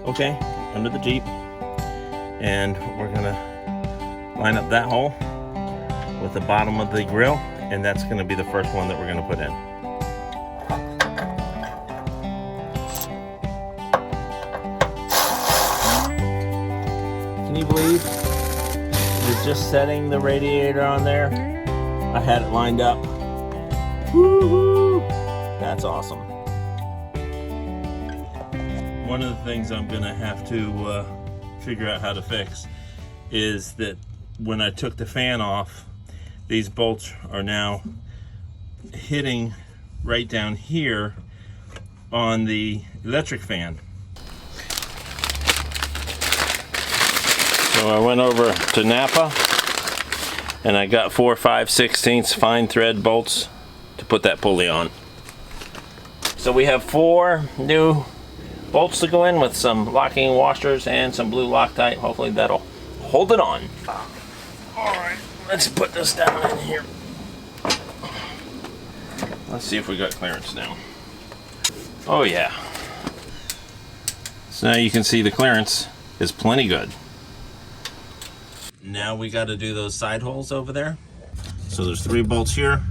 okay, under the Jeep, and we're gonna line up that hole with the bottom of the grill, and that's gonna be the first one that we're gonna put in. Can you believe you're just setting the radiator on there? I had it lined up. Woo-hoo! That's awesome. One of the things I'm gonna have to figure out how to fix is that when I took the fan off, these bolts are now hitting right down here on the electric fan. So I went over to Napa and I got 4 5/16 fine thread bolts to put that pulley on. So we have 4 new bolts to go in with some locking washers and some blue Loctite. Hopefully that'll hold it on. Alright, let's put this down in here. Let's see if we got clearance now. Oh yeah. So now you can see the clearance is plenty good. Now we got to do those side holes over there. So there's 3 bolts here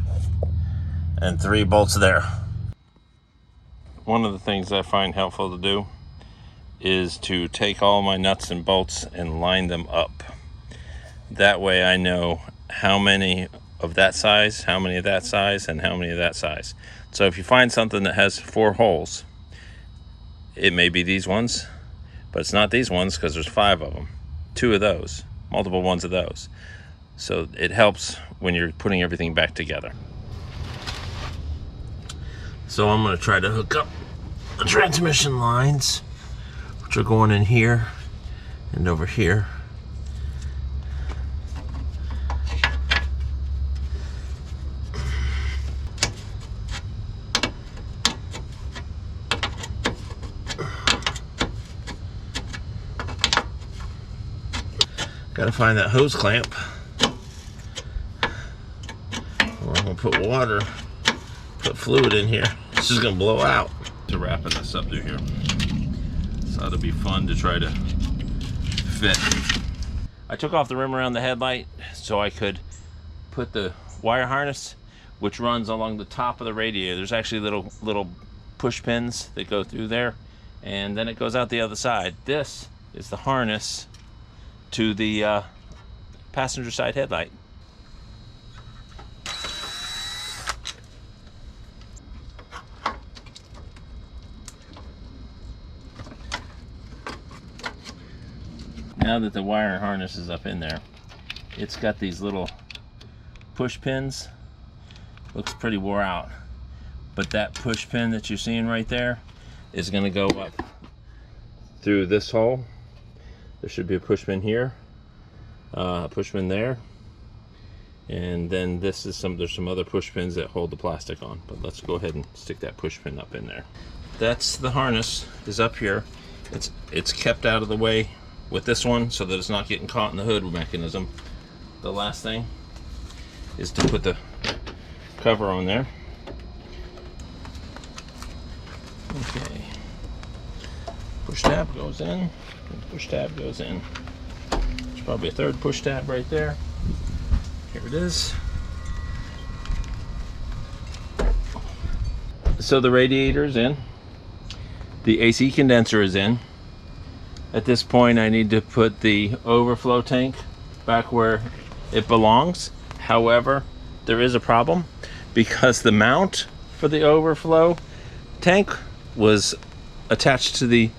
and 3 bolts there. One of the things I find helpful to do is to take all my nuts and bolts and line them up. That way I know how many of that size, how many of that size, and how many of that size. So if you find something that has 4 holes, it may be these ones, but it's not these ones because there's 5 of them. 2 of those, multiple ones of those. So it helps when you're putting everything back together. So I'm going to try to hook up the transmission lines, which are going in here and over here. Got to find that hose clamp. Or I'm going to put water, put fluid in here. This is gonna blow out. To wrapping this up through here. So it'll be fun to try to fit. I took off the rim around the headlight so I could put the wire harness, which runs along the top of the radiator. There's actually little push pins that go through there, and then it goes out the other side. This is the harness to the passenger side headlight. Now that the wire harness is up in there, it's got these little push pins. Looks pretty wore out, but that push pin that you're seeing right there is going to go up through this hole. There should be a push pin here, a push pin there, and then this is there's some other push pins that hold the plastic on. But let's go ahead and stick that push pin up in there. That's the harness is up here. It's kept out of the way with this one so that it's not getting caught in the hood mechanism. The last thing is to put the cover on there. Okay. Push tab goes in, and push tab goes in. There's probably a 3rd push tab right there. Here it is. So the radiator is in. The AC condenser is in. At this point, I need to put the overflow tank back where it belongs. However, there is a problem because the mount for the overflow tank was attached to the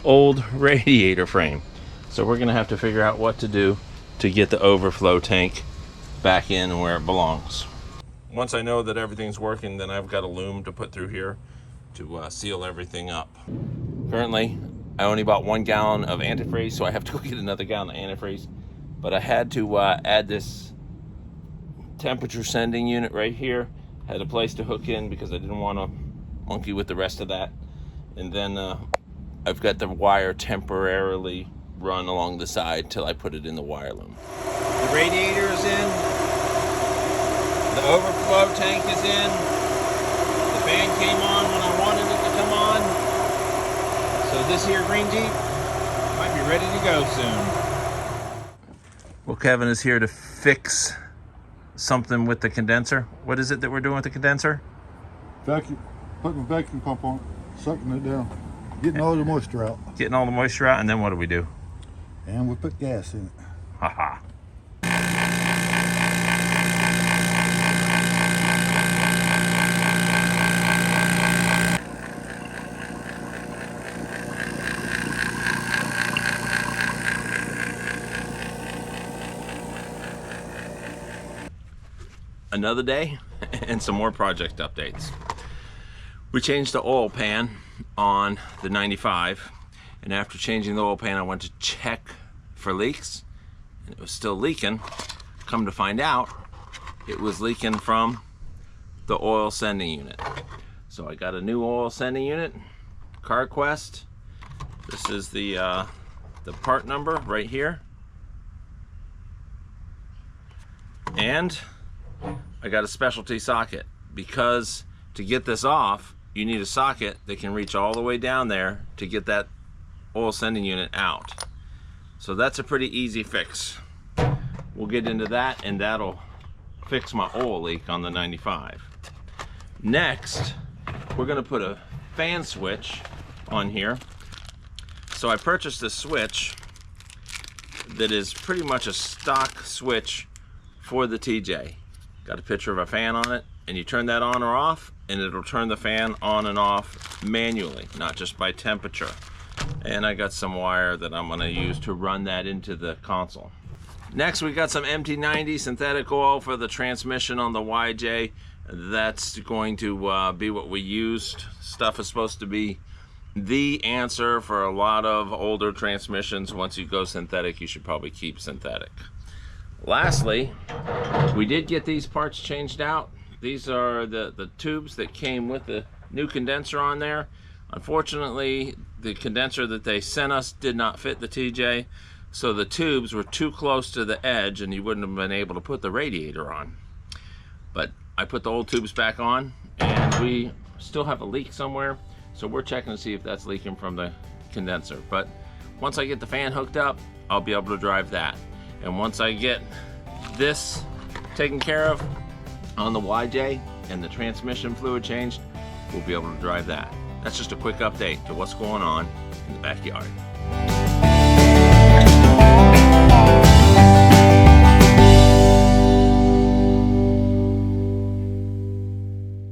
old radiator frame. So we're gonna have to figure out what to do to get the overflow tank back in where it belongs. Once I know that everything's working, then I've got a loom to put through here to seal everything up. Currently, I only bought 1 gallon of antifreeze, so I have to go get another gallon of antifreeze. But I had to add this temperature sending unit right here. Had a place to hook in because I didn't want to monkey with the rest of that. And then I've got the wire temporarily run along the side till I put it in the wire loom. The radiator is in. The overflow tank is in. The fan came on when I wanted it to come on. So this here green Jeep be ready to go soon. Well, Kevin is here to fix something with the condenser. What is it that we're doing with the condenser? Vacuum, putting a vacuum pump on it, sucking it down, getting all the moisture out. Getting all the moisture out, and then what do we do? And we put gas in it. Haha. Another day and some more project updates. We changed the oil pan on the 95, and after changing the oil pan I went to check for leaks, and it was still leaking. Come to find out, it was leaking from the oil sending unit. So I got a new oil sending unit, CarQuest. This is the part number right here, and I got a specialty socket, because to get this off you need a socket that can reach all the way down there to get that oil sending unit out. So that's a pretty easy fix. We'll get into that, and that'll fix my oil leak on the 95. Next, we're gonna put a fan switch on here. So I purchased this switch that is pretty much a stock switch for the TJ. Got a picture of a fan on it, and you turn that on or off, and it'll turn the fan on and off manually, not just by temperature. And I got some wire that I'm gonna use to run that into the console. Next, we got some MT90 synthetic oil for the transmission on the YJ. That's going to be what we used. Stuff is supposed to be the answer for a lot of older transmissions. Once you go synthetic, you should probably keep synthetic. Lastly, we did get these parts changed out. These are the tubes that came with the new condenser on there. Unfortunately, the condenser that they sent us did not fit the TJ, so the tubes were too close to the edge and you wouldn't have been able to put the radiator on. But I put the old tubes back on, and we still have a leak somewhere, so we're checking to see if that's leaking from the condenser. But once I get the fan hooked up, I'll be able to drive that. And once I get this taken care of on the YJ and the transmission fluid changed, we'll be able to drive that. That's just a quick update to what's going on in the backyard.